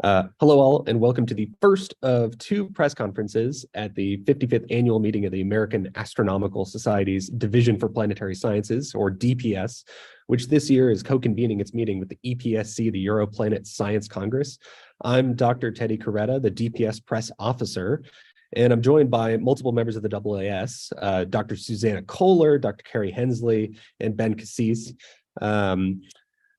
Hello all, and welcome to the first of two press conferences at the 55th annual meeting of the American Astronomical Society's Division for Planetary Sciences, or DPS, which this year is co-convening its meeting with the EPSC, the Europlanet Science Congress. I'm Dr. Teddy Kareta, the DPS press officer, and I'm joined by multiple members of the AAS, Dr. Susanna Kohler, Dr. Carrie Hensley, and Ben Cassis.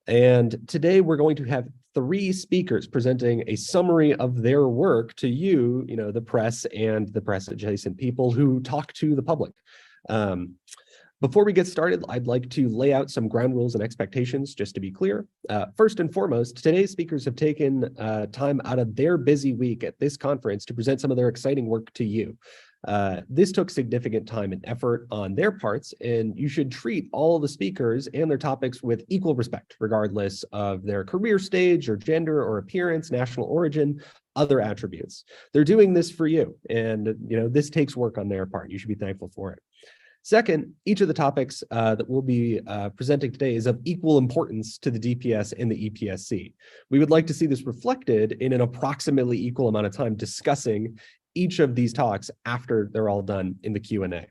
And today we're going to have three speakers presenting a summary of their work to you, the press and the press adjacent people who talk to the public. Before we get started, I'd like to lay out some ground rules and expectations, just to be clear. First and foremost, today's speakers have taken time out of their busy week at this conference to present some of their exciting work to you. This took significant time and effort on their parts, and you should treat all the speakers and their topics with equal respect, regardless of their career stage or gender or appearance, national origin, other attributes. They're doing this for you, and this takes work on their part. You should be thankful for it. Second, each of the topics that we'll be presenting today is of equal importance to the DPS and the EPSC. We would like to see this reflected in an approximately equal amount of time discussing each of these talks after they're all done in the Q&A.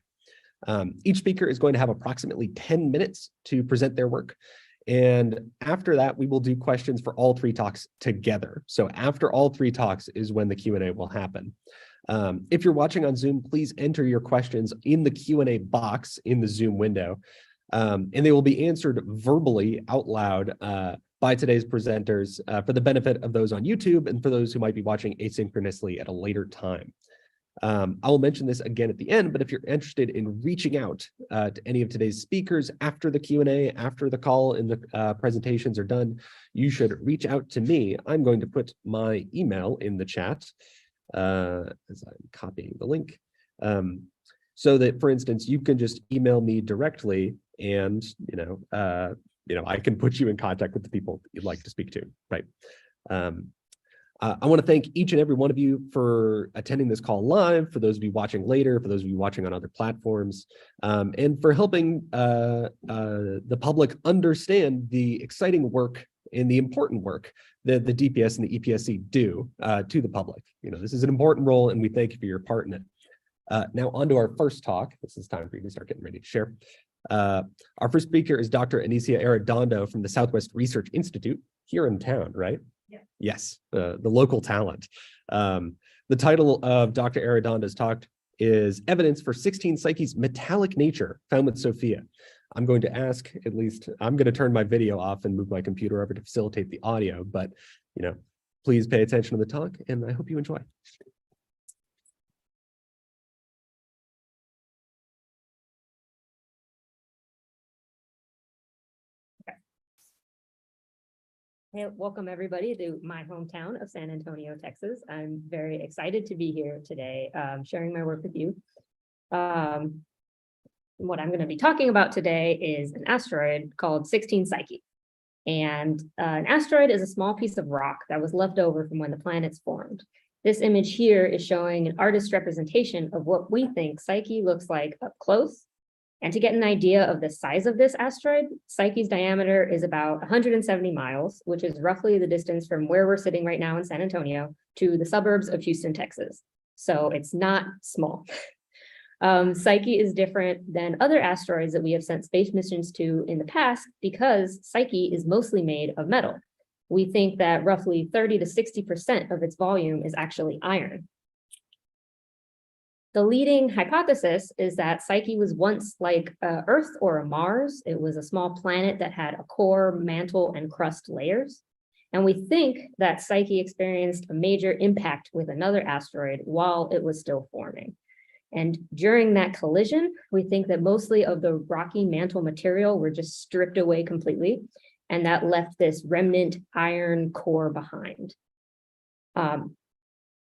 Each speaker is going to have approximately 10 minutes to present their work. And after that, we will do questions for all three talks together. So after all three talks is when the Q&A will happen. If you're watching on Zoom, please enter your questions in the Q&A box in the Zoom window, and they will be answered verbally out loud by today's presenters for the benefit of those on YouTube and for those who might be watching asynchronously at a later time. I will mention this again at the end, but if you're interested in reaching out to any of today's speakers after the Q&A, after the call and the presentations are done, you should reach out to me. I'm going to put my email in the chat as I'm copying the link, so that, for instance, you can just email me directly, and I can put you in contact with the people you'd like to speak to. Right. I want to thank each and every one of you for attending this call live, for those of you watching later, for those of you watching on other platforms, and for helping the public understand the exciting work and the important work that the DPS and the EPSC do to the public. This is an important role, and we thank you for your part in it. Now on to our first talk. This is time for you to start getting ready to share. Our first speaker is Dr. Anicia Arredondo from the Southwest Research Institute here in town, right? Yeah. Yes, the local talent. The title of Dr. Arredondo's talk is Evidence for 16 Psyche's Metallic Nature Found with SOFIA. I'm going to turn my video off and move my computer over to facilitate the audio, but please pay attention to the talk, and I hope you enjoy. Hey, welcome everybody to my hometown of San Antonio, Texas. I'm very excited to be here today, sharing my work with you. What I'm going to be talking about today is an asteroid called 16 Psyche. And an asteroid is a small piece of rock that was left over from when the planets formed. This image here is showing an artist's representation of what we think Psyche looks like up close. And to get an idea of the size of this asteroid, Psyche's diameter is about 170 miles, which is roughly the distance from where we're sitting right now in San Antonio to the suburbs of Houston, Texas. So it's not small. Psyche is different than other asteroids that we have sent space missions to in the past because Psyche is mostly made of metal. We think that roughly 30 to 60% of its volume is actually iron. The leading hypothesis is that Psyche was once like Earth or a Mars. It was a small planet that had a core, mantle, and crust layers. And we think that Psyche experienced a major impact with another asteroid while it was still forming. And during that collision, we think that mostly of the rocky mantle material were just stripped away completely, and that left this remnant iron core behind.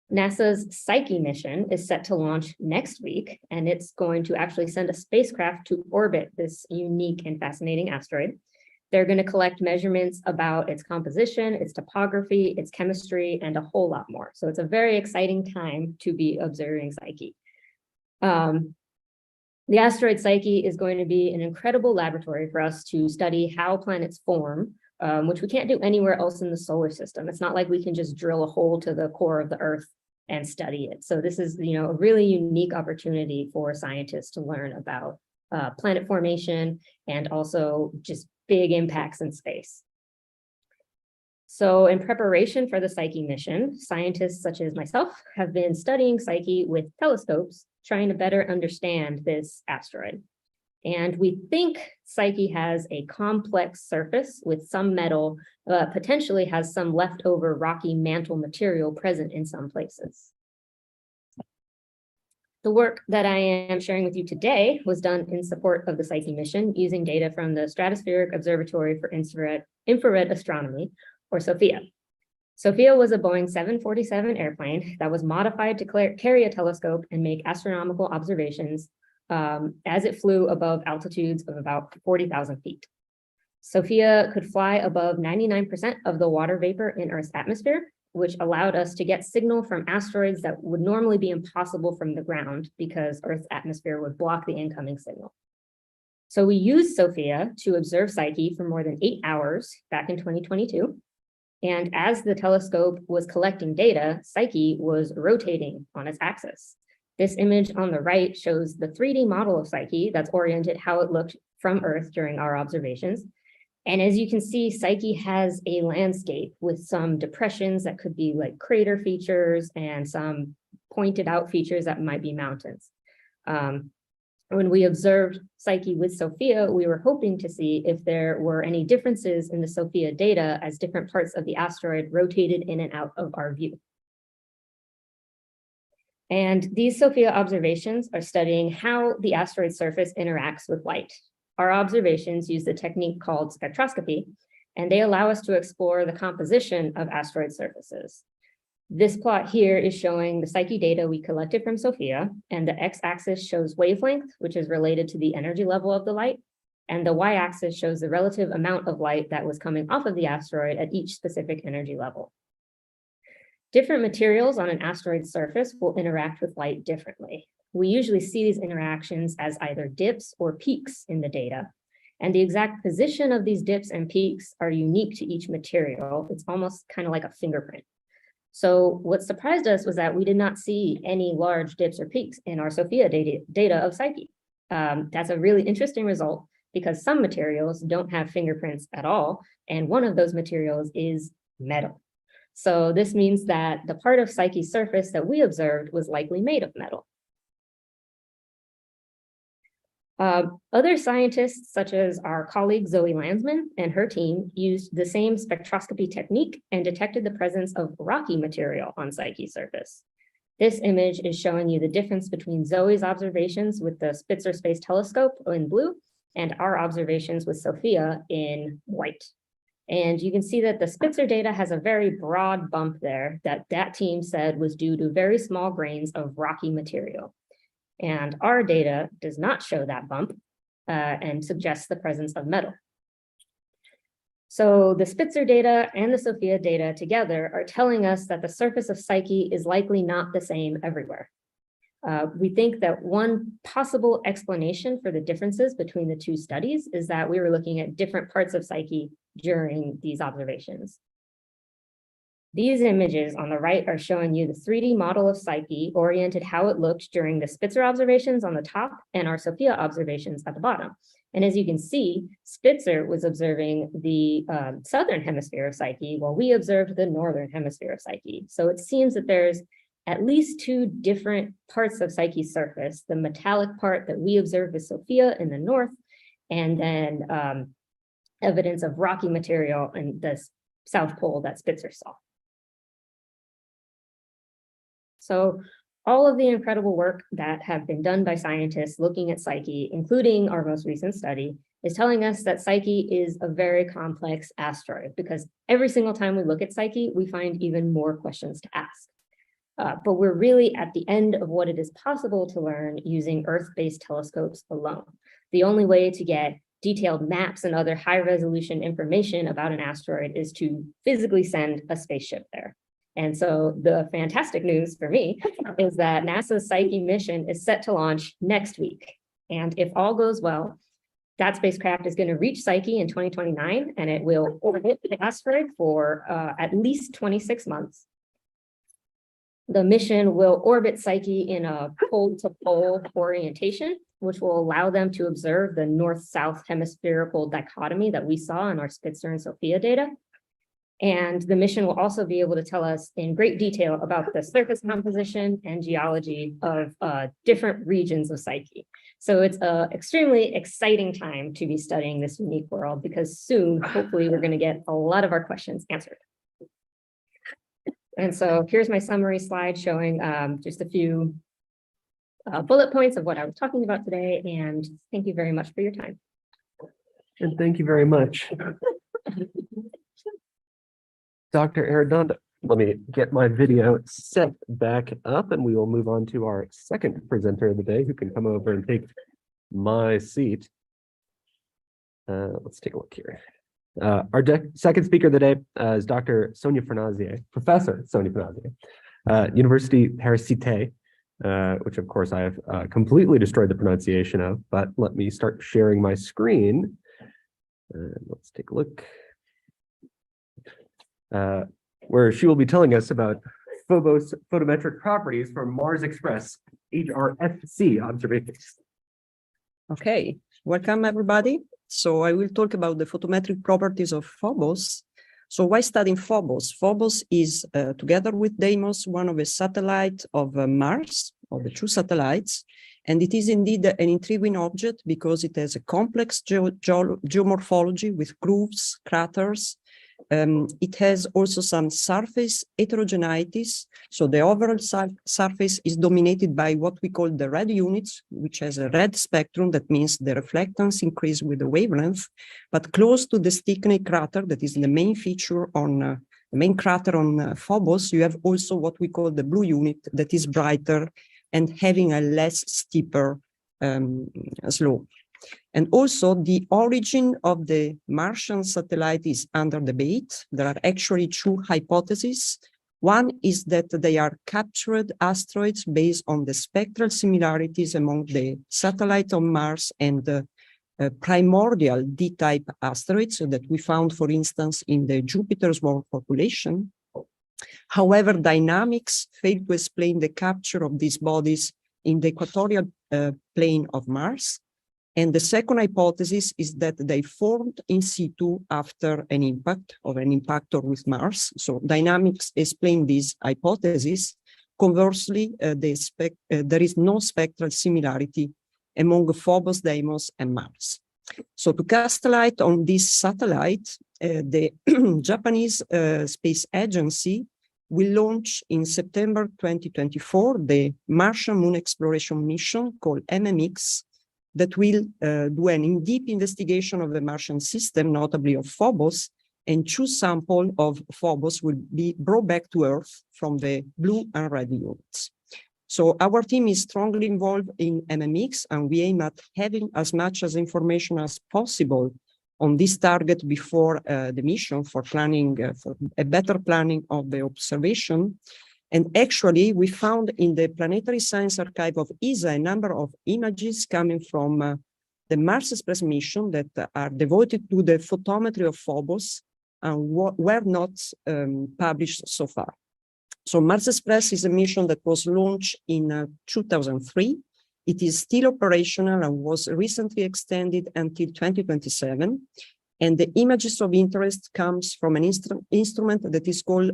NASA's Psyche mission is set to launch next week, and it's going to actually send a spacecraft to orbit this unique and fascinating asteroid. They're going to collect measurements about its composition, its topography, its chemistry, and a whole lot more. So it's a very exciting time to be observing Psyche. The asteroid Psyche is going to be an incredible laboratory for us to study how planets form which we can't do anywhere else in the solar system. It's not like we can just drill a hole to the core of the Earth and study it. So this is, a really unique opportunity for scientists to learn about planet formation and also just big impacts in space. So in preparation for the Psyche mission, scientists such as myself have been studying Psyche with telescopes, trying to better understand this asteroid. And we think Psyche has a complex surface with some metal, potentially has some leftover rocky mantle material present in some places. The work that I am sharing with you today was done in support of the Psyche mission using data from the Stratospheric Observatory for Infrared Astronomy, or SOFIA. SOFIA was a Boeing 747 airplane that was modified to carry a telescope and make astronomical observations as it flew above altitudes of about 40,000 feet. SOFIA could fly above 99% of the water vapor in Earth's atmosphere, which allowed us to get signal from asteroids that would normally be impossible from the ground because Earth's atmosphere would block the incoming signal. So we used SOFIA to observe Psyche for more than 8 hours back in 2022. And as the telescope was collecting data, Psyche was rotating on its axis. This image on the right shows the 3D model of Psyche that's oriented how it looked from Earth during our observations. And as you can see, Psyche has a landscape with some depressions that could be like crater features and some pointed out features that might be mountains. When we observed Psyche with SOFIA, we were hoping to see if there were any differences in the SOFIA data as different parts of the asteroid rotated in and out of our view. And these SOFIA observations are studying how the asteroid surface interacts with light. Our observations use the technique called spectroscopy, and they allow us to explore the composition of asteroid surfaces. This plot here is showing the Psyche data we collected from SOFIA, and the x-axis shows wavelength, which is related to the energy level of the light, and the y-axis shows the relative amount of light that was coming off of the asteroid at each specific energy level. Different materials on an asteroid surface will interact with light differently. We usually see these interactions as either dips or peaks in the data, and the exact position of these dips and peaks are unique to each material. It's almost kind of like a fingerprint. So what surprised us was that we did not see any large dips or peaks in our SOFIA data of Psyche. That's a really interesting result because some materials don't have fingerprints at all, and one of those materials is metal. So this means that the part of Psyche's surface that we observed was likely made of metal. Other scientists, such as our colleague Zoe Landsman and her team, used the same spectroscopy technique and detected the presence of rocky material on Psyche's surface. This image is showing you the difference between Zoe's observations with the Spitzer Space Telescope in blue and our observations with SOFIA in white. And you can see that the Spitzer data has a very broad bump there that team said was due to very small grains of rocky material. And our data does not show that bump and suggests the presence of metal. So the Spitzer data and the SOFIA data together are telling us that the surface of Psyche is likely not the same everywhere. We think that one possible explanation for the differences between the two studies is that we were looking at different parts of Psyche during these observations. These images on the right are showing you the 3D model of Psyche oriented how it looked during the Spitzer observations on the top and our SOFIA observations at the bottom. And as you can see, Spitzer was observing the southern hemisphere of Psyche while we observed the northern hemisphere of Psyche. So it seems that there's at least two different parts of Psyche's surface, the metallic part that we observed with SOFIA in the north, and then evidence of rocky material in the south pole that Spitzer saw. So all of the incredible work that have been done by scientists looking at Psyche, including our most recent study, is telling us that Psyche is a very complex asteroid because every single time we look at Psyche, we find even more questions to ask. But we're really at the end of what it is possible to learn using Earth-based telescopes alone. The only way to get detailed maps and other high-resolution information about an asteroid is to physically send a spaceship there. And so the fantastic news for me is that NASA's Psyche mission is set to launch next week. And if all goes well, That spacecraft is going to reach Psyche in 2029, and it will orbit the asteroid for at least 26 months. The mission will orbit Psyche in a pole-to-pole orientation, which will allow them to observe the north-south hemispherical dichotomy that we saw in our Spitzer and SOFIA data. And the mission will also be able to tell us in great detail about the surface composition and geology of different regions of Psyche. So it's an extremely exciting time to be studying this unique world, because soon, hopefully, we're going to get a lot of our questions answered. And so here's my summary slide showing just a few bullet points of what I was talking about today. And thank you very much for your time. And thank you very much, Dr. Arredondo. Let me get my video set back up, and we will move on to our second presenter of the day, who can come over and take my seat. Let's take a look here. Our second speaker of the day is Dr. Sonia Fornasier, Professor Sonia Fornasier, University Paris Cité, which of course I have completely destroyed the pronunciation of, but let me start sharing my screen. Let's take a look. Where she will be telling us about Phobos photometric properties for Mars Express HRSC observations. Okay, welcome everybody. So I will talk about the photometric properties of Phobos. So why studying Phobos? Phobos is, together with Deimos, one of the satellites of Mars, of the two satellites. And it is indeed an intriguing object because it has a complex geomorphology with grooves, craters. It has also some surface heterogeneities. So the overall surface is dominated by what we call the red units, which has a red spectrum. That means the reflectance increase with the wavelength, but close to the Stickney crater, that is the main feature on the main crater on Phobos, you have also what we call the blue unit that is brighter and having a less steeper slope. And also the origin of the Martian satellite is under debate. There are actually two hypotheses. One is that they are captured asteroids based on the spectral similarities among the satellite on Mars and the primordial D-type asteroids that we found, for instance, in the Jupiter's world population. However, dynamics fail to explain the capture of these bodies in the equatorial plane of Mars. And the second hypothesis is that they formed in situ after an impact of an impactor with Mars. So dynamics explain this hypothesis. Conversely, there is no spectral similarity among Phobos, Deimos, and Mars. So to cast light on this satellite, the Japanese Space Agency will launch in September 2024 the Martian Moon Exploration Mission called MMX, that will do an in-depth investigation of the Martian system, notably of Phobos, and 2 samples of Phobos will be brought back to Earth from the blue and red units. So our team is strongly involved in MMX, and we aim at having as much as information as possible on this target before the mission for planning, for a better planning of the observation. And actually, we found in the Planetary Science Archive of ESA a number of images coming from the Mars Express mission that are devoted to the photometry of Phobos and were not published so far. So Mars Express is a mission that was launched in 2003. It is still operational and was recently extended until 2027. And the images of interest comes from an instrument that is called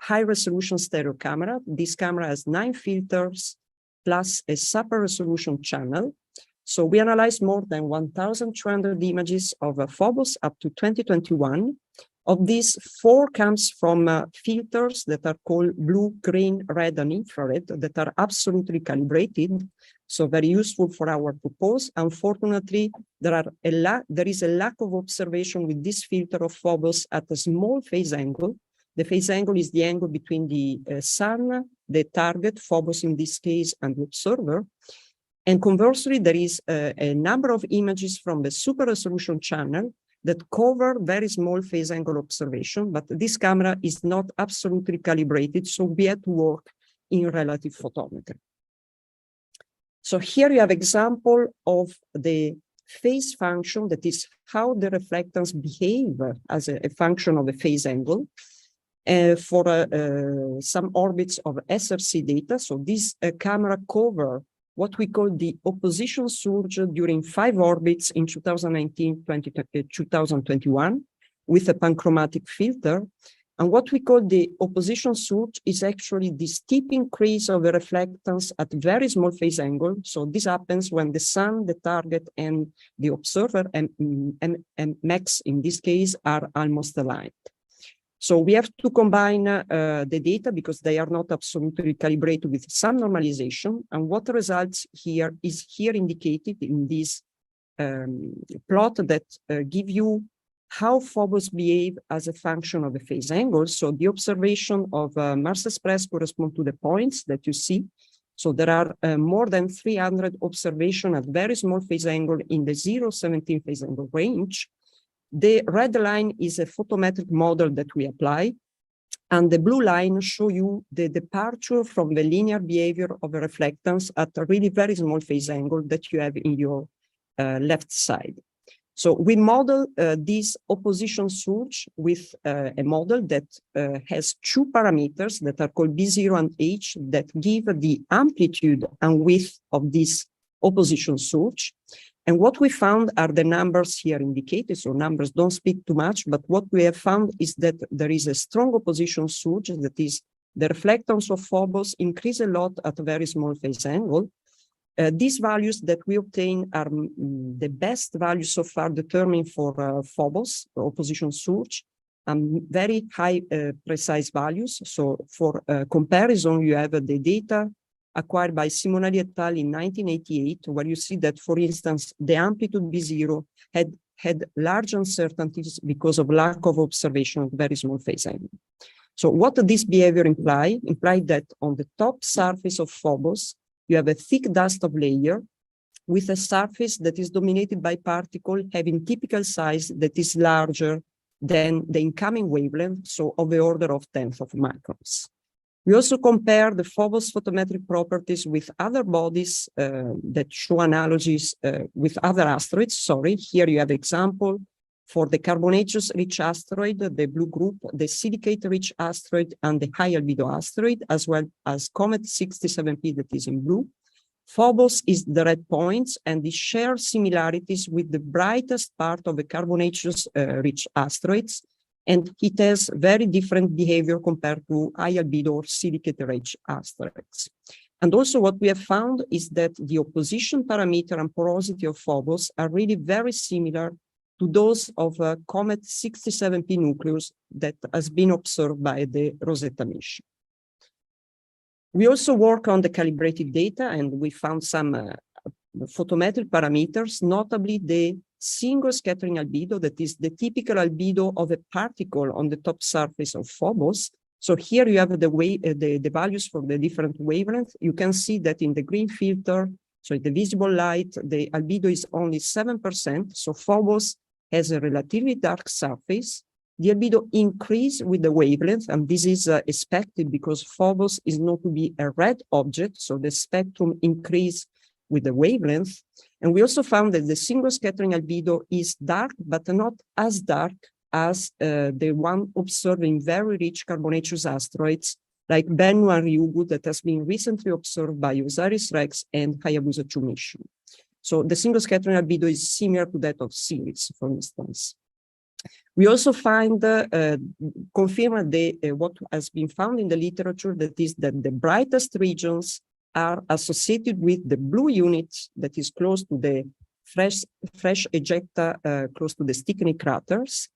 high-resolution stereo camera. This camera has 9 filters plus a super resolution channel. So we analyzed more than 1,200 images of Phobos up to 2021. Of these, 4 comes from filters that are called blue, green, red, and infrared that are absolutely calibrated. So very useful for our purpose. Unfortunately, there is a lack of observation with this filter of Phobos at a small phase angle. The phase angle is the angle between the sun, the target, Phobos in this case, and the observer. And conversely, there is a number of images from the super resolution channel that cover very small phase angle observation, but this camera is not absolutely calibrated, so we had to work in relative photometry. So here you have example of the phase function, that is how the reflectance behave as a function of a phase angle for some orbits of SRC data. So this camera cover what we call the opposition surge during 5 orbits in 2019, 2021 with a panchromatic filter. And what we call the opposition surge is actually the steep increase of the reflectance at very small phase angle. So this happens when the sun, the target, and the observer, and max in this case, are almost aligned. So we have to combine the data because they are not absolutely calibrated with some normalization. And what results here is here indicated in this plot that give you how Phobos behave as a function of the phase angle. So the observation of Mars Express correspond to the points that you see. So there are more than 300 observations at very small phase angle in the 0-17 phase angle range. The red line is a photometric model that we apply. And the blue line show you the departure from the linear behavior of a reflectance at a really very small phase angle that you have in your left side. So we model this opposition surge with a model that has 2 parameters that are called B0 and H that give the amplitude and width of this opposition surge. And what we found are the numbers here indicated. So numbers don't speak too much, but what we have found is that there is a strong opposition surge, that is the reflectance of Phobos increase a lot at a very small phase angle. These values that we obtain are the best values so far determined for Phobos, opposition surge, and very high precise values. So for comparison, you have the data acquired by Simonelli et al. In 1988, where you see that, for instance, the amplitude B0 had large uncertainties because of lack of observation of very small phase angle. So what does this behavior imply? Imply that on the top surface of Phobos, you have a thick dust of layer with a surface that is dominated by particles having typical size that is larger than the incoming wavelength, so of the order of 10th of microns. We also compare the Phobos photometric properties with other bodies that show analogies with other asteroids. Sorry, here you have example for the carbonaceous-rich asteroid, the blue group, the silicate-rich asteroid, and the high albedo asteroid, as well as Comet 67P that is in blue. Phobos is the red points, and it shares similarities with the brightest part of the carbonaceous-rich asteroids, and it has very different behavior compared to high albedo or silicate-rich asteroids. And also what we have found is that the opposition parameter and porosity of Phobos are really very similar to those of a Comet 67P nucleus that has been observed by the Rosetta mission. We also work on the calibrated data, and we found some photometric parameters, notably the single scattering albedo, that is the typical albedo of a particle on the top surface of Phobos. So here you have the values for the different wavelengths. You can see that in the green filter, so in the visible light, the albedo is only 7%. So Phobos has a relatively dark surface. The albedo increase with the wavelength, and this is expected because Phobos is known to be a red object, so the spectrum increase with the wavelength. And we also found that the single scattering albedo is dark, but not as dark as the one observed in very rich carbonaceous asteroids like Bennu and Ryugu that has been recently observed by OSIRIS-REx and Hayabusa 2 mission. So the single scattering albedo is similar to that of Ceres, for instance. We also find, confirm what has been found in the literature, that is that the brightest regions are associated with the blue unit that is close to the fresh ejecta, close to the Stickney craters.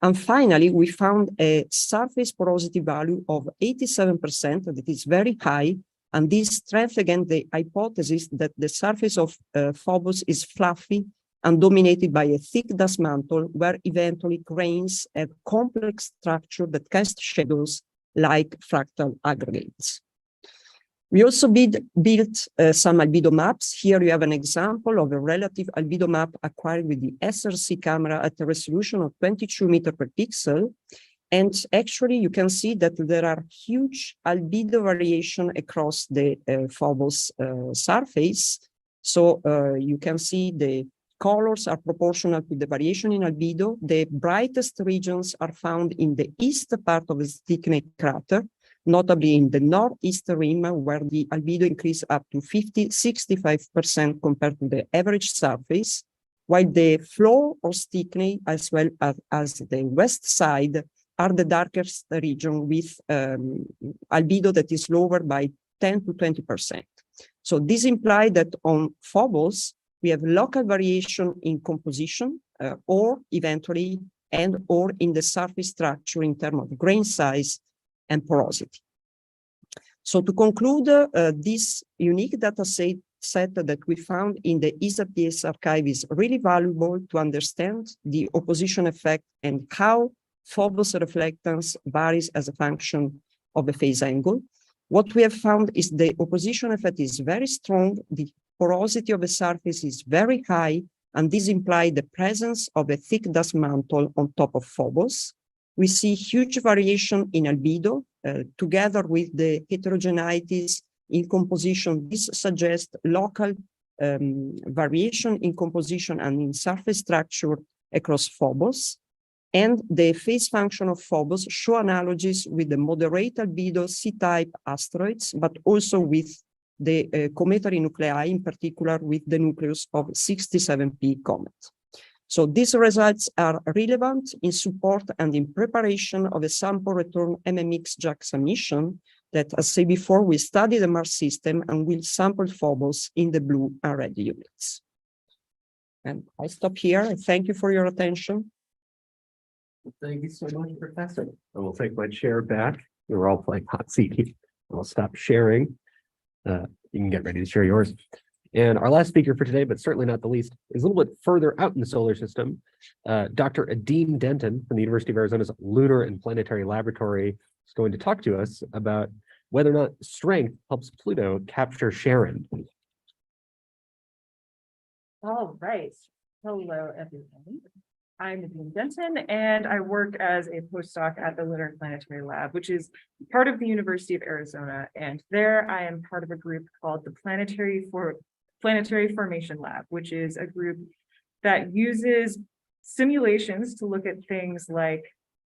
And finally, we found a surface porosity value of 87%, that is very high. And this strengthens again the hypothesis that the surface of Phobos is fluffy and dominated by a thick dust mantle, where eventually grains have complex structure that cast shadows like fractal aggregates. We also built some albedo maps. Here you have an example of a relative albedo map acquired with the SRC camera at a resolution of 22 meters per pixel. And actually, you can see that there are huge albedo variation across the Phobos surface. So you can see the colors are proportional to the variation in albedo. The brightest regions are found in the east part of the Stickney crater, notably in the northeast rim, where the albedo increased up to 65% compared to the average surface, while the floor of Stickney, as well as the west side, are the darkest region with albedo that is lower by 10 to 20%. So this implies that on Phobos, we have local variation in composition or eventually or in the surface structure in terms of grain size and porosity. So to conclude, this unique data set that we found in the ESA-PS archive is really valuable to understand the opposition effect and how Phobos reflectance varies as a function of the phase angle. What we have found is the opposition effect is very strong, the porosity of the surface is very high, and this implies the presence of a thick dust mantle on top of Phobos. We see huge variation in albedo, together with the heterogeneities in composition. This suggests local variation in composition and in surface structure across Phobos. And the phase function of Phobos show analogies with the moderate albedo C-type asteroids, but also with the cometary nuclei, in particular with the nucleus of 67P comet. So these results are relevant in support and in preparation of a sample return MMX JAXA mission that, as said before, will study the Mars system and will sample Phobos in the blue and red units. And I stop here. I thank you for your attention. Thank you so much, Professor. I will take my chair back. We're all playing hot seat here. I'll stop sharing. You can get ready to share yours. And our last speaker for today, but certainly not the least, is a little bit further out in the solar system. Dr. Adeene Denton from the University of Arizona's Lunar and Planetary Laboratory is going to talk to us about whether or not strength helps Pluto capture Charon. All right. Hello, everyone. I'm Adeene Denton, and I work as a postdoc at the Lunar and Planetary Lab, which is part of the University of Arizona. And there I am part of a group called the Planetary Formation Lab, which is a group that uses simulations to look at things like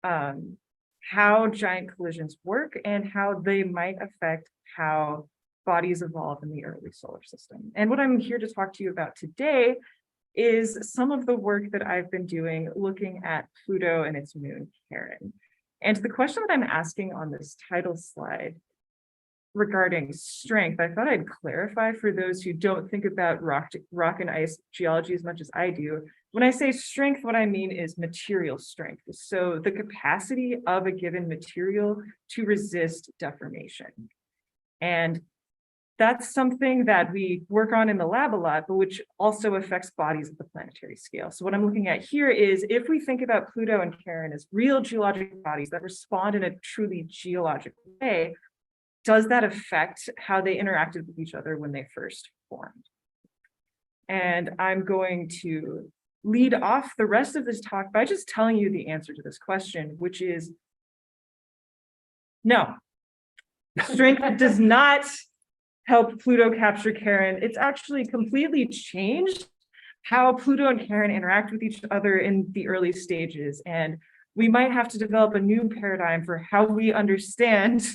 how giant collisions work and how they might affect how bodies evolve in the early solar system. And what I'm here to talk to you about today is some of the work that I've been doing looking at Pluto and its moon, Charon. And the question that I'm asking on this title slide regarding strength, I thought I'd clarify for those who don't think about rock and ice geology as much as I do. When I say strength, what I mean is material strength. So the capacity of a given material to resist deformation. And that's something that we work on in the lab a lot, but which also affects bodies at the planetary scale. So what I'm looking at here is if we think about Pluto and Charon as real geologic bodies that respond in a truly geologic way, does that affect how they interacted with each other when they first formed? And I'm going to lead off the rest of this talk by just telling you the answer to this question, which is no. Strength does not help Pluto capture Charon. It's actually completely changed how Pluto and Charon interact with each other in the early stages. And we might have to develop a new paradigm for how we understand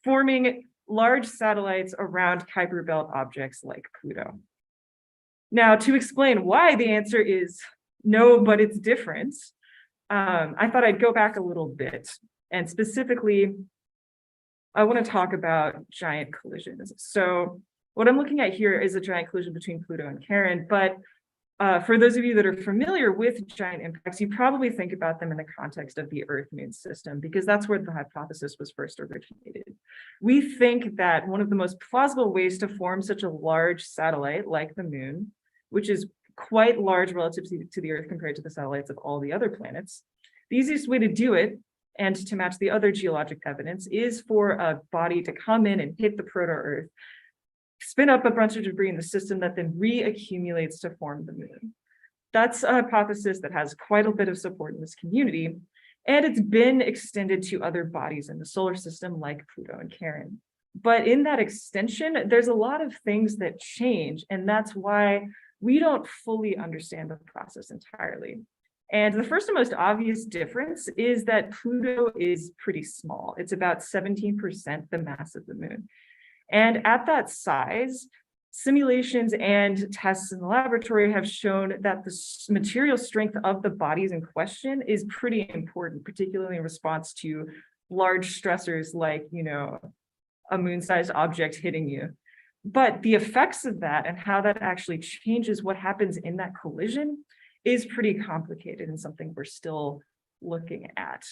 forming large satellites around Kuiper Belt objects like Pluto. Now, to explain why the answer is no, but it's different, I thought I'd go back a little bit. And specifically, I want to talk about giant collisions. So what I'm looking at here is a giant collision between Pluto and Charon, but for those of you that are familiar with giant impacts, you probably think about them in the context of the Earth-Moon system, because that's where the hypothesis was first originated. We think that one of the most plausible ways to form such a large satellite like the moon, which is quite large relative to the Earth compared to the satellites of all the other planets, the easiest way to do it and to match the other geologic evidence is for a body to come in and hit the proto-Earth, spin up a bunch of debris in the system that then reaccumulates to form the moon. That's a hypothesis that has quite a bit of support in this community, and it's been extended to other bodies in the solar system like Pluto and Charon. But in that extension, there's a lot of things that change, and that's why we don't fully understand the process entirely. And the first and most obvious difference is that Pluto is pretty small. It's about 17% the mass of the moon. And at that size, simulations and tests in the laboratory have shown that the material strength of the bodies in question is pretty important, particularly in response to large stressors like, a moon-sized object hitting you. But the effects of that and how that actually changes what happens in that collision is pretty complicated and something we're still looking at.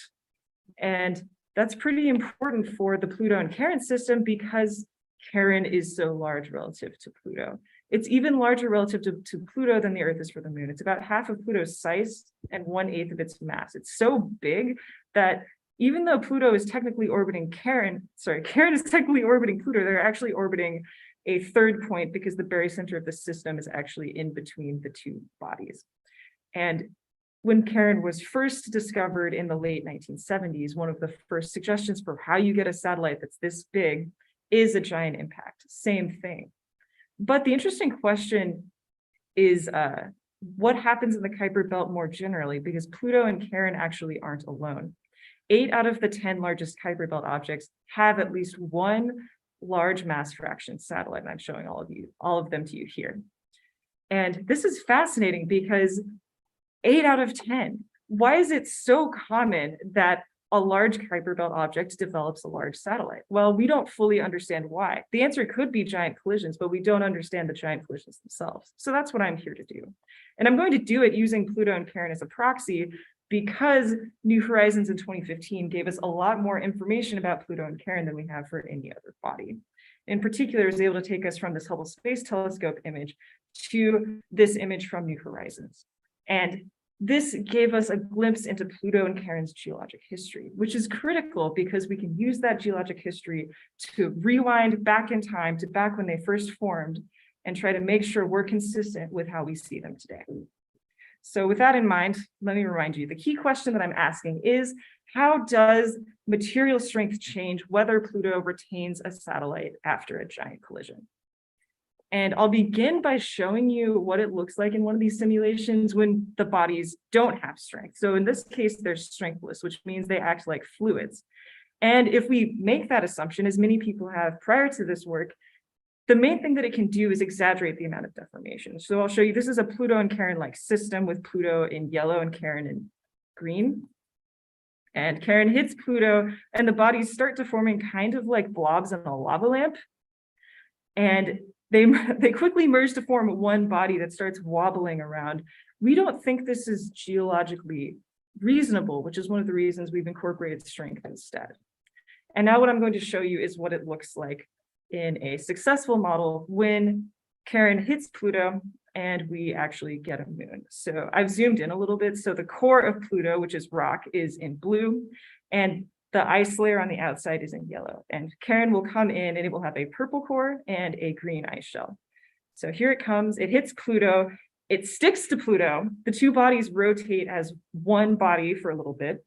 And that's pretty important for the Pluto and Charon system because Charon is so large relative to Pluto. It's even larger relative to Pluto than the Earth is for the moon. It's about half of Pluto's size and 1/8 of its mass. It's so big that even though Pluto is technically orbiting Charon is technically orbiting Pluto, they're actually orbiting a third point because the barycenter of the system is actually in between the two bodies. And when Charon was first discovered in the late 1970s, one of the first suggestions for how you get a satellite that's this big is a giant impact, same thing. But the interesting question is what happens in the Kuiper belt more generally, because Pluto and Charon actually aren't alone. 8 out of the 10 largest Kuiper belt objects have at least one large mass fraction satellite, and I'm showing all of them to you here. And this is fascinating because 8 out of 10, why is it so common that a large Kuiper belt object develops a large satellite? Well, we don't fully understand why. The answer could be giant collisions, but we don't understand the giant collisions themselves. So that's what I'm here to do. And I'm going to do it using Pluto and Charon as a proxy because New Horizons in 2015 gave us a lot more information about Pluto and Charon than we have for any other body. In particular, it was able to take us from this Hubble Space Telescope image to this image from New Horizons. And this gave us a glimpse into Pluto and Charon's geologic history, which is critical because we can use that geologic history to rewind back in time to back when they first formed and try to make sure we're consistent with how we see them today. So with that in mind, let me remind you, the key question that I'm asking is, how does material strength change whether Pluto retains a satellite after a giant collision? And I'll begin by showing you what it looks like in one of these simulations when the bodies don't have strength. So in this case, they're strengthless, which means they act like fluids. And if we make that assumption, as many people have prior to this work, the main thing that it can do is exaggerate the amount of deformation. So I'll show you, this is a Pluto and Charon-like system with Pluto in yellow and Charon in green. And Charon hits Pluto and the bodies start deforming kind of like blobs in a lava lamp. And they quickly merge to form one body that starts wobbling around. We don't think this is geologically reasonable, which is one of the reasons we've incorporated strength instead. And now what I'm going to show you is what it looks like in a successful model when Charon hits Pluto and we actually get a moon. So I've zoomed in a little bit. So the core of Pluto, which is rock, is in blue, and the ice layer on the outside is in yellow. And Charon will come in and it will have a purple core and a green ice shell. So here it comes, it hits Pluto, it sticks to Pluto, the two bodies rotate as one body for a little bit,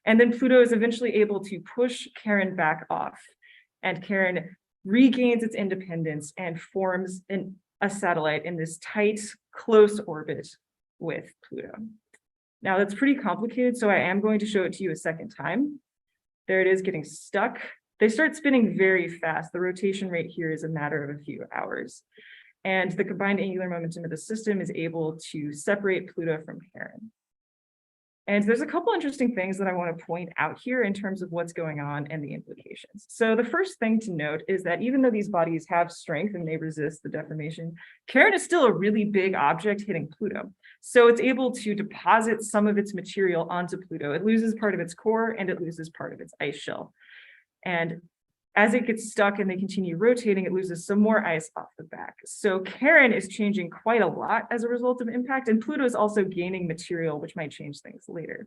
and then Pluto is eventually able to push Charon back off, and Charon regains its independence and forms a satellite in this tight, close orbit with Pluto. Now that's pretty complicated, so I am going to show it to you a second time. There it is getting stuck. They start spinning very fast. The rotation rate here is a matter of a few hours. And the combined angular momentum of the system is able to separate Pluto from Charon. And there's a couple interesting things that I want to point out here in terms of what's going on and the implications. So the first thing to note is that even though these bodies have strength and they resist the deformation, Charon is still a really big object hitting Pluto. So it's able to deposit some of its material onto Pluto. It loses part of its core and it loses part of its ice shell. And as it gets stuck and they continue rotating, it loses some more ice off the back. So Charon is changing quite a lot as a result of impact, and Pluto is also gaining material, which might change things later.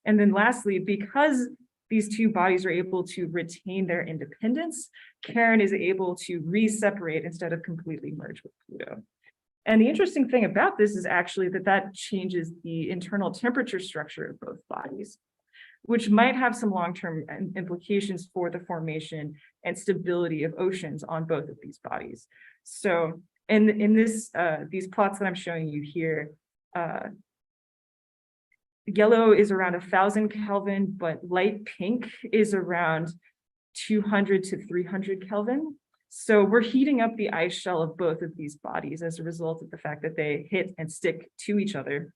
And then lastly, because these two bodies are able to retain their independence, Charon is able to re-separate instead of completely merge with Pluto. And the interesting thing about this is actually that changes the internal temperature structure of both bodies, which might have some long-term implications for the formation and stability of oceans on both of these bodies. So And in this, these plots that I'm showing you here, yellow is around 1,000 Kelvin, but light pink is around 200 to 300 Kelvin. So we're heating up the ice shell of both of these bodies as a result of the fact that they hit and stick to each other.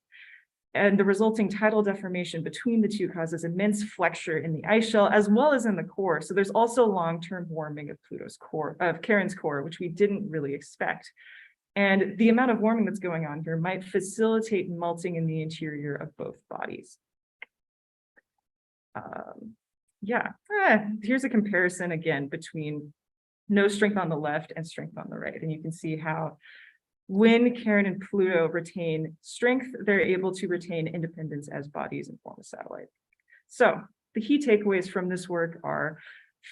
And the resulting tidal deformation between the two causes immense flexure in the ice shell as well as in the core. So there's also long-term warming of Pluto's core, of Charon's core, which we didn't really expect. And the amount of warming that's going on here might facilitate melting in the interior of both bodies. Here's a comparison again between no strength on the left and strength on the right. And you can see how when Charon and Pluto retain strength, they're able to retain independence as bodies and form a satellite. So the key takeaways from this work are,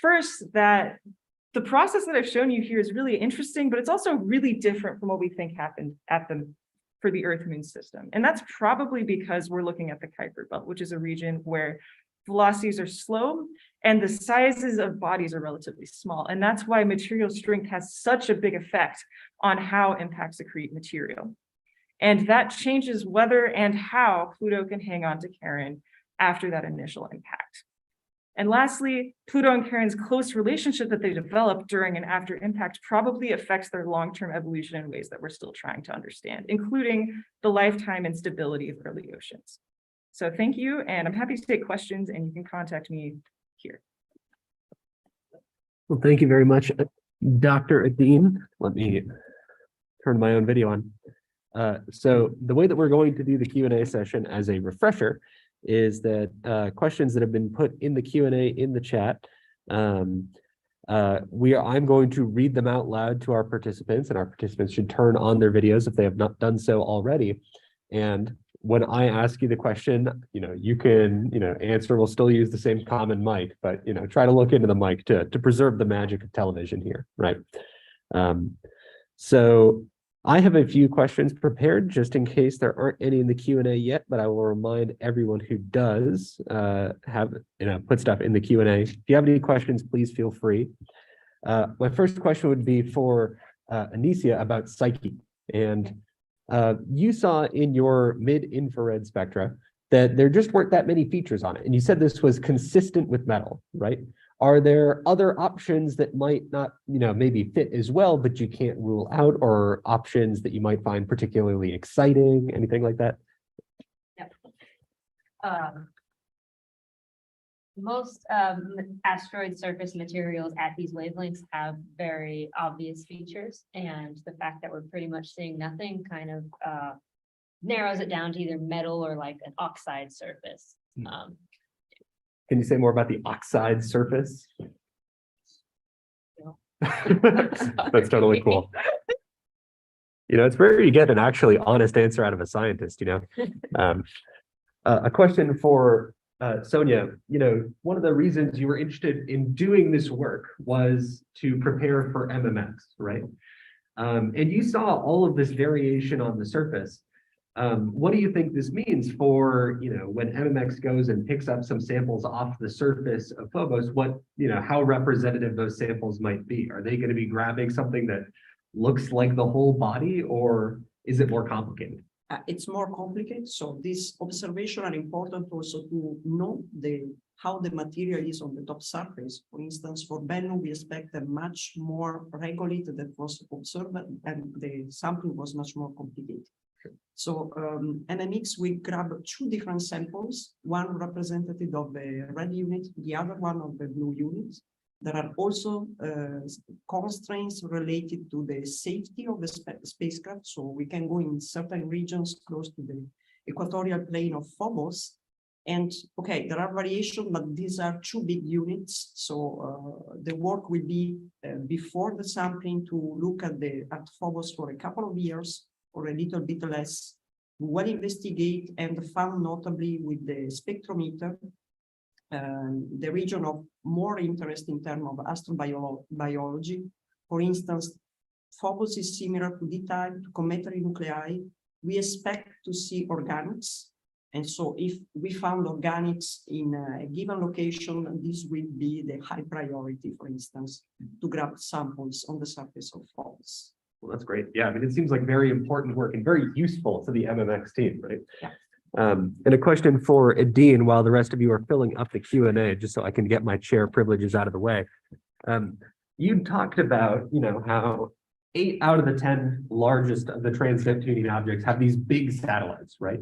first, that the process that I've shown you here is really interesting, but it's also really different from what we think happened for the Earth-Moon system. And that's probably because we're looking at the Kuiper Belt, which is a region where velocities are slow and the sizes of bodies are relatively small. And that's why material strength has such a big effect on how impacts accrete material. And that changes whether and how Pluto can hang on to Charon after that initial impact. And lastly, Pluto and Charon's close relationship that they develop during and after impact probably affects their long-term evolution in ways that we're still trying to understand, including the lifetime and stability of early oceans. So thank you, and I'm happy to take questions, and you can contact me here. Well, thank you very much, Dr. Adeene. Let me turn my own video on. So the way that we're going to do the Q&A session, as a refresher, is that questions that have been put in the Q&A in the chat, I'm going to read them out loud to our participants, and our participants should turn on their videos if they have not done so already. And when I ask you the question, you can, answer. We'll still use the same common mic, but, try to look into the mic to preserve the magic of television here, right? So I have a few questions prepared just in case there aren't any in the Q&A yet, but I will remind everyone who does have, put stuff in the Q&A. If you have any questions, please feel free. My first question would be for Anicia about Psyche. And you saw in your mid-infrared spectra that there just weren't that many features on it. And you said this was consistent with metal, right? Are there other options that might not, maybe fit as well, but you can't rule out, or options that you might find particularly exciting, anything like that? Yep. Most asteroid surface materials at these wavelengths have very obvious features, and the fact that we're pretty much seeing nothing kind of narrows it down to either metal or like an oxide surface. Can you say more about the oxide surface? No. That's totally cool. It's rare you get an actually honest answer out of a scientist, A question for Sonia, one of the reasons you were interested in doing this work was to prepare for MMX, right? And you saw all of this variation on the surface. What do you think this means for, when MMX goes and picks up some samples off the surface of Phobos, how representative those samples might be? Are they going to be grabbing something that looks like the whole body, or is it more complicated? It's more complicated. So these observations are important also to know how the material is on the top surface. For instance, for Bennu, we expect a much more regolith that was observed, and the sampling was much more complicated. So MMX, we grab two different samples, one representative of the red unit, the other one of the blue unit. There are also constraints related to the safety of the spacecraft. So we can go in certain regions close to the equatorial plane of Phobos. And okay, there are variations, but these are two big units. So the work will be before the sampling to look at Phobos for a couple of years, or a little bit less. We will investigate and found notably with the spectrometer the region of more interest in terms of astrobiology. For instance, Phobos is similar to D-type, to cometary nuclei. We expect to see organics. And so if we found organics in a given location, this will be the high priority, for instance, to grab samples on the surface of Phobos. Well, that's great. Yeah, I mean, it seems like very important work and very useful to the MMX team, right? Yeah. And a question for Adeene, while the rest of you are filling up the Q&A, just so I can get my chair privileges out of the way. You talked about, how 8 out of the 10 largest of the trans-Neptunian objects have these big satellites, right?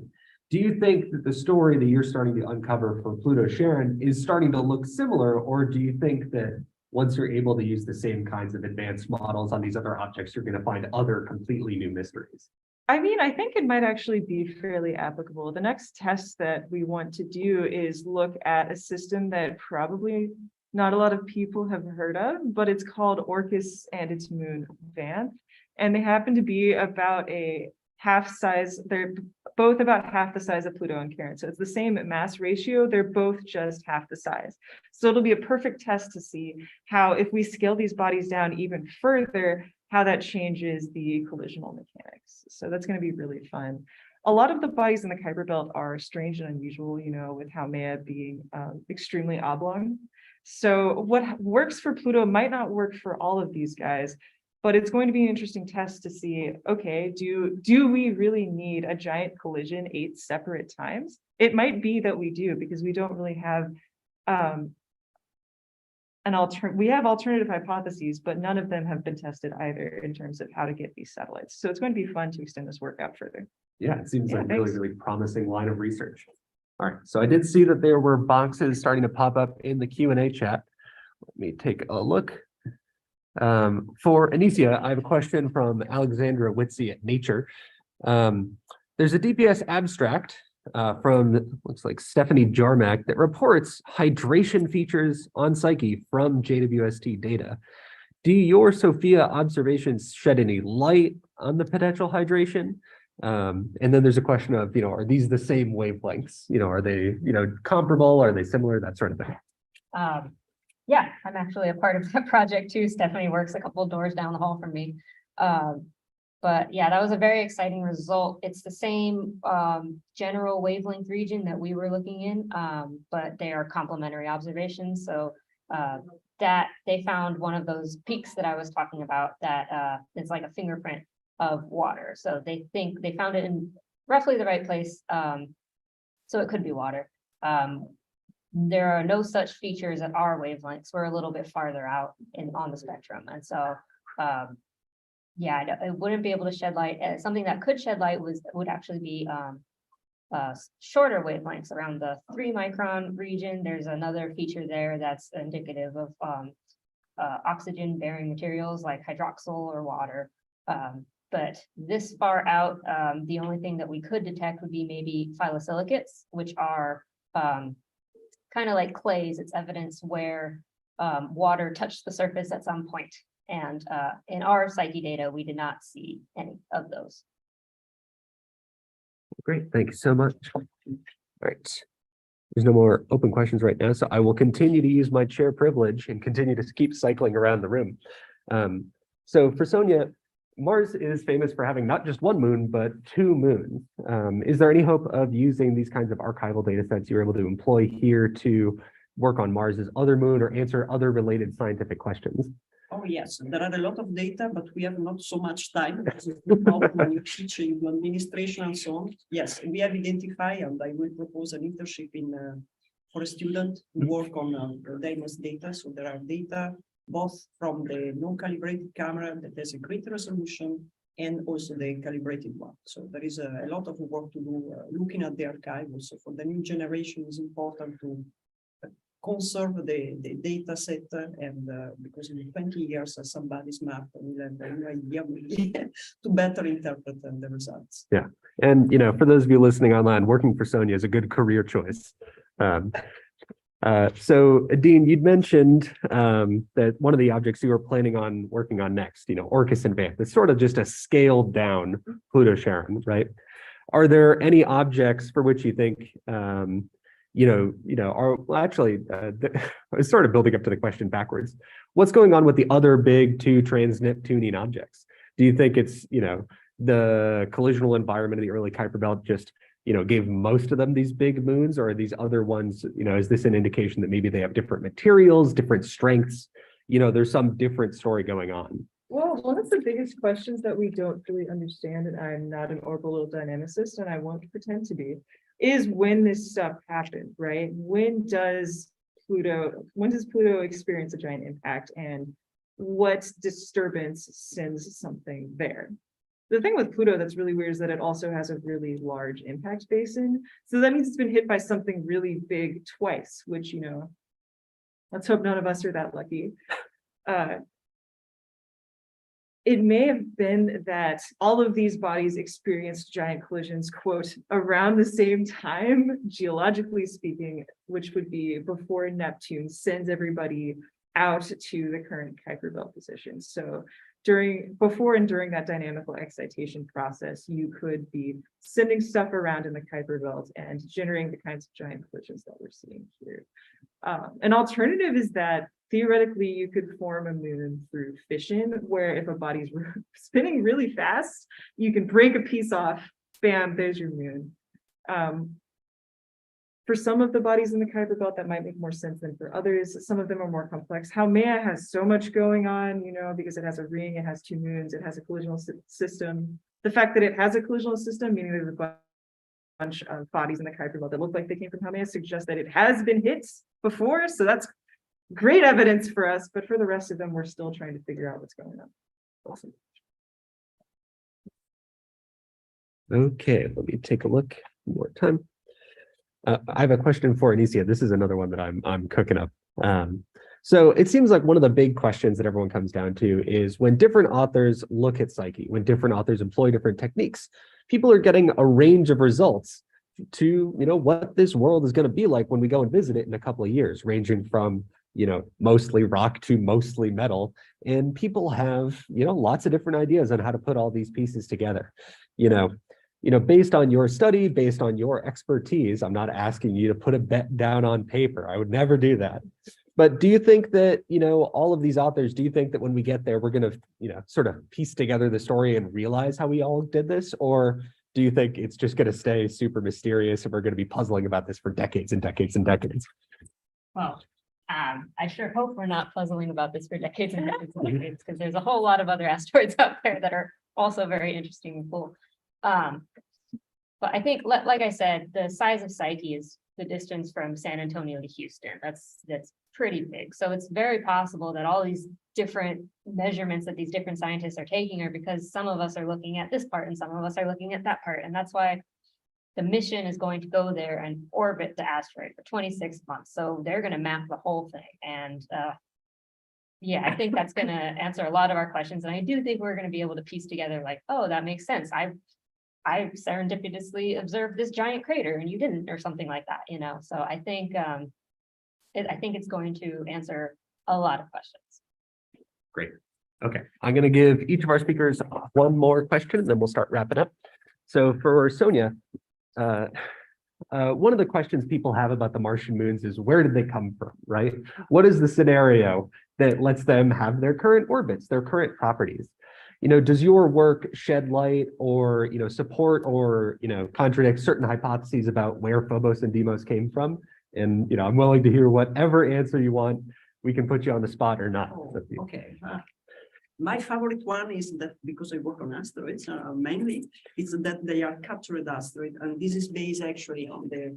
Do you think that the story that you're starting to uncover for Pluto Charon is starting to look similar, or do you think that once you're able to use the same kinds of advanced models on these other objects, you're going to find other completely new mysteries? I mean, I think it might actually be fairly applicable. The next test that we want to do is look at a system that probably not a lot of people have heard of, but it's called Orcus and its moon Van. And they happen to be about a half size, they're both about half the size of Pluto and Charon. So it's the same mass ratio, they're both just half the size. So it'll be a perfect test to see how, if we scale these bodies down even further, how that changes the collisional mechanics. So that's going to be really fun. A lot of the bodies in the Kuiper Belt are strange and unusual, with Haumea being extremely oblong. So what works for Pluto might not work for all of these guys, but it's going to be an interesting test to see, okay, do we really need a giant collision 8 separate times? It might be that we do, because we don't really have we have alternative hypotheses, but none of them have been tested either in terms of how to get these satellites. So it's going to be fun to extend this work out further. Yeah, it seems like thanks. really promising line of research. All right, so I did see that there were boxes starting to pop up in the Q&A chat. Let me take a look. For Anicia, I have a question from Alexandra Witzy at Nature. There's a DPS abstract from, looks like Stephanie Jarmack, that reports hydration features on Psyche from JWST data. Do your SOFIA observations shed any light on the potential hydration? And then there's a question of, are these the same wavelengths? Are they, comparable? Are they similar? That sort of thing. Yeah, I'm actually a part of that project too. Stephanie works a couple of doors down the hall from me. But yeah, that was a very exciting result. It's the same general wavelength region that we were looking in, but they are complementary observations. So that they found one of those peaks that I was talking about that is like a fingerprint of water. So they think they found it in roughly the right place. So it could be water. There are no such features at our wavelengths. We're a little bit farther out on the spectrum. And so yeah, I wouldn't be able to shed light. Something that could shed light would actually be shorter wavelengths around the 3 micron region. There's another feature there that's indicative of oxygen bearing materials like hydroxyl or water. But this far out, the only thing that we could detect would be maybe phyllosilicates, which are kind of like clays. It's evidence where water touched the surface at some point. And in our Psyche data, we did not see any of those. Great, thank you so much. All right. There's no more open questions right now, so I will continue to use my chair privilege and continue to keep cycling around the room. So for Sonia, Mars is famous for having not just 1 moon, but 2 moons. Is there any hope of using these kinds of archival data sets you're able to employ here to work on Mars's other moon or answer other related scientific questions? Oh, yes, there are a lot of data, but we have not so much time because when you teach in administration and so on. Yes, we have identified, and I will propose an internship for a student to work on Deimos data. So there are data both from the non-calibrated camera that has a great resolution and also the calibrated one. So there is a lot of work to do looking at the archive. Also for the new generation, it's important to conserve the data set and because in 20 years somebody smart will have a new idea to better interpret the results. Yeah, and for those of you listening online, working for Sonia is a good career choice. So Adeene, you'd mentioned that one of the objects you were planning on working on next, Orcus and Van, it's sort of just a scaled down Pluto Charon, right? Are there any objects for which you think actually, I was sort of building up to the question backwards. What's going on with the other big 2 trans-Neptunian objects? Do you think it's, the collisional environment of the early Kuiper Belt just, gave most of them these big moons, or are these other ones, is this an indication that maybe they have different materials, different strengths? There's some different story going on. Well, One of the biggest questions that we don't really understand, and I'm not an orbital dynamicist, and I won't pretend to be, is when this stuff happened, right? When does Pluto experience a giant impact, and what disturbance sends something there? The thing with Pluto that's really weird is that it also has a really large impact basin. So that means it's been hit by something really big twice, which, you know, let's hope none of us are that lucky. It may have been that all of these bodies experienced giant collisions, quote, around the same time, geologically speaking, which would be before Neptune sends everybody out to the current Kuiper belt position. So before and during that dynamical excitation process, you could be sending stuff around in the Kuiper belt and generating the kinds of giant collisions that we're seeing here. An alternative is that theoretically you could form a moon through fission, where if a body's spinning really fast, you can break a piece off, bam, there's your moon. For some of the bodies in the Kuiper belt, that might make more sense than for others. Some of them are more complex. Haumea has so much going on, you know, because it has a ring, it has 2 moons, it has a collisional system. The fact that it has a collisional system, meaning there's a bunch of bodies in the Kuiper belt that look like they came from Haumea, suggests that it has been hit before. So that's great evidence for us, but for the rest of them, we're still trying to figure out what's going on. Awesome. Okay, let me take a look one more time. I have a question for Anicia. This is another one that I'm cooking up. So it seems like one of the big questions that everyone comes down to is when different authors look at Psyche, when different authors employ different techniques, people are getting a range of results to, you know, what this world is going to be like when we go and visit it in a couple of years, ranging from, you know, mostly rock to mostly metal. And people have, you know, lots of different ideas on how to put all these pieces together. You know, based on your study, based on your expertise, I'm not asking you to put a bet down on paper. I would never do that. But do you think that, you know, all of these authors, do you think that when we get there, we're going to, you know, sort of piece together the story and realize how we all did this? Or do you think it's just going to stay super mysterious and we're going to be puzzling about this for decades and decades and decades? Well, I sure hope we're not puzzling about this for decades and decades and decades, because there's a whole lot of other asteroids out there that are also very interesting and cool. But I think, like I said, the size of Psyche is the distance from San Antonio to Houston. That's pretty big. So it's very possible that all these different measurements that these different scientists are taking are because some of us are looking at this part and some of us are looking at that part. And that's why the mission is going to go there and orbit the asteroid for 26 months. So they're going to map the whole thing. And yeah, I think that's going to answer a lot of our questions. And I do think we're going to be able to piece together like, oh, that makes sense. I serendipitously observed this giant crater and you didn't, or something like that, you know? So I think it's going to answer a lot of questions. Great. Okay, I'm going to give each of our speakers one more question, and then we'll start wrapping up. So for Sonia, one of the questions people have about the Martian moons is where did they come from, right? What is the scenario that lets them have their current orbits, their current properties? You know, does your work shed light or, you know, support or, you know, contradict certain hypotheses about where Phobos and Deimos came from? And, you know, I'm willing to hear whatever answer you want. We can put you on the spot or not. Oh, okay. My favorite one is that because I work on asteroids, mainly, it's that they are captured asteroids, and this is based actually on the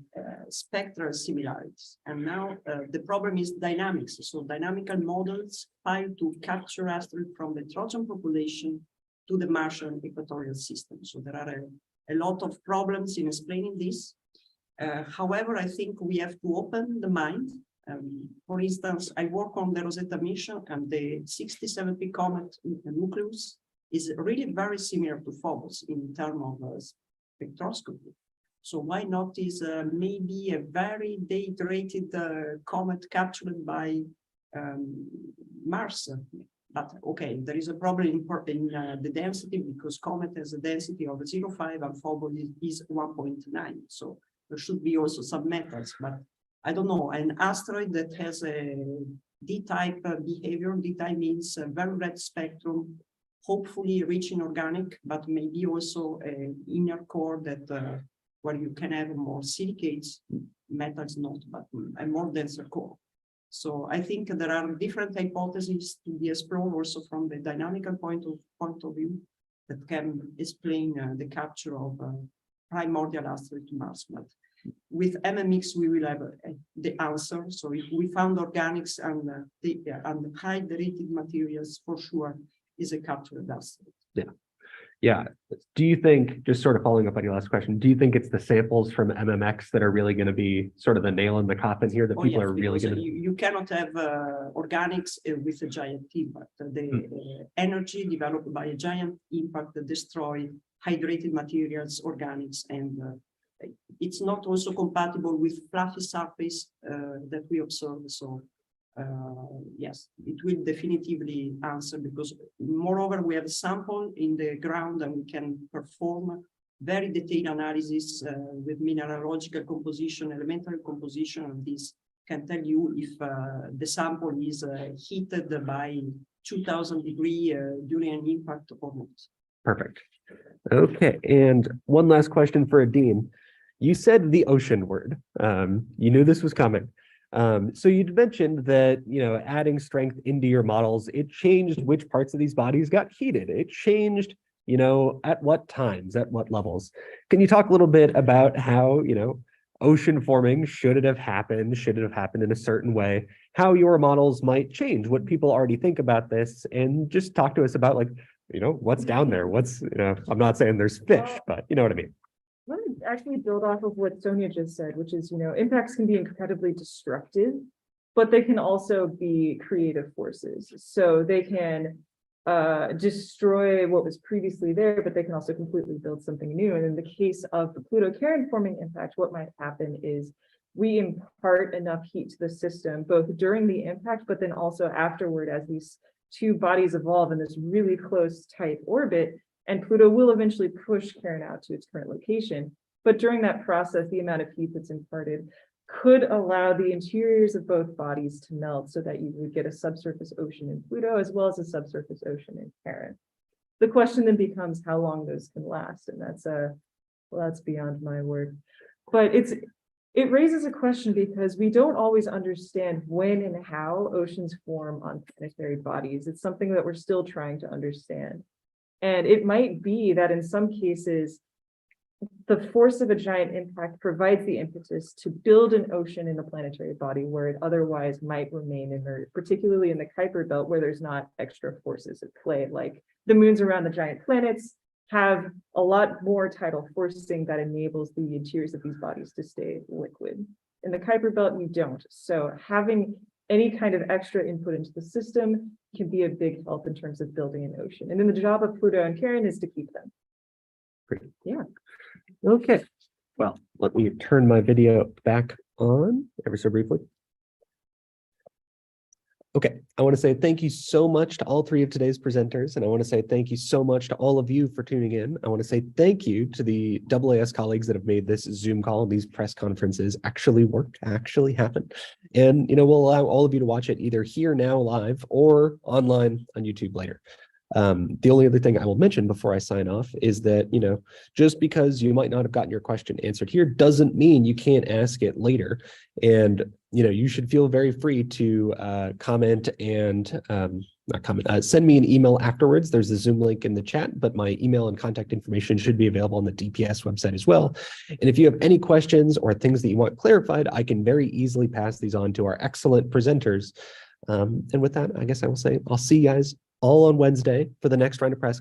spectral similarities. And now the problem is dynamics. So dynamical models try to capture asteroids from the Trojan population to the Martian equatorial system. So there are a lot of problems in explaining this. However, I think we have to open the mind. For instance, I work on the Rosetta mission, and the 67P comet nucleus is really very similar to Phobos in terms of spectroscopy. So why not is maybe a very date-rated comet captured by Mars? But okay, there is a problem in the density, because comet has a density of 0.5 and Phobos is 1.9. So there should be also some metals, but I don't know, an asteroid that has a D-type behavior. D-type means a very red spectrum, hopefully rich in organic, but maybe also an inner core that where you can have more silicates, metals not, but a more denser core. So I think there are different hypotheses to be explored also from the dynamical point of view that can explain the capture of primordial asteroid to Mars. But with MMX, we will have the answer. So if we found organics and hydrated materials, for sure, is a captured asteroid. Yeah. Yeah. Do you think, just sort of following up on your last question, do you think it's the samples from MMX that are really going to be sort of the nail in the coffin here that people are really going to? You cannot have organics with a giant impact. The energy developed by a giant impact destroy hydrated materials, organics, and it's not also compatible with fluffy surface that we observe. So yes, it will definitively answer, because moreover, we have a sample in the ground and we can perform very detailed analysis with mineralogical composition, elemental composition, and this can tell you if the sample is heated by 2000 degrees during an impact or not. Perfect. Okay, and one last question for Adeene. You said the ocean word. You knew this was coming. So you'd mentioned that, adding strength into your models, it changed which parts of these bodies got heated. It changed, at what times, at what levels. Can you talk a little bit about how, ocean forming, should it have happened in a certain way, how your models might change, what people already think about this, and just talk to us about what's down there, I'm not saying there's fish, but you know what I mean. Let me actually build off of what Sonia just said, which is, impacts can be incredibly destructive, but they can also be creative forces. So they can destroy what was previously there, but they can also completely build something new. And in the case of the Pluto Charon forming impact, what might happen is we impart enough heat to the system, both during the impact, but then also afterward, as these two bodies evolve in this really close, tight orbit. And Pluto will eventually push Charon out to its current location. But during that process, the amount of heat that's imparted could allow the interiors of both bodies to melt so that you would get a subsurface ocean in Pluto as well as a subsurface ocean in Charon. The question then becomes how long those can last. And that's beyond my word. But it raises a question because we don't always understand when and how oceans form on planetary bodies. It's something that we're still trying to understand. And it might be that in some cases, the force of a giant impact provides the impetus to build an ocean in a planetary body where it otherwise might remain inert, particularly in the Kuiper belt where there's not extra forces at play. Like the moons around the giant planets have a lot more tidal forcing that enables the interiors of these bodies to stay liquid. In the Kuiper belt, you don't. So having any kind of extra input into the system can be a big help in terms of building an ocean. And then the job of Pluto and Charon is to keep them. Great. Yeah. Okay. Well, let me turn my video back on ever so briefly. Okay, I want to say thank you so much to all three of today's presenters, and I want to say thank you so much to all of you for tuning in. I want to say thank you to the AAS colleagues that have made this Zoom call, these press conferences actually work, actually happen. And, we'll allow all of you to watch it either here now live or online on YouTube later. The only other thing I will mention before I sign off is that, just because you might not have gotten your question answered here doesn't mean you can't ask it later. And, you should feel very free to comment and not comment, send me an email afterwards. There's a Zoom link in the chat, but my email and contact information should be available on the DPS website as well. And if you have any questions or things that you want clarified, I can very easily pass these on to our excellent presenters. And with that, I guess I will say I'll see you guys all on Wednesday for the next round of press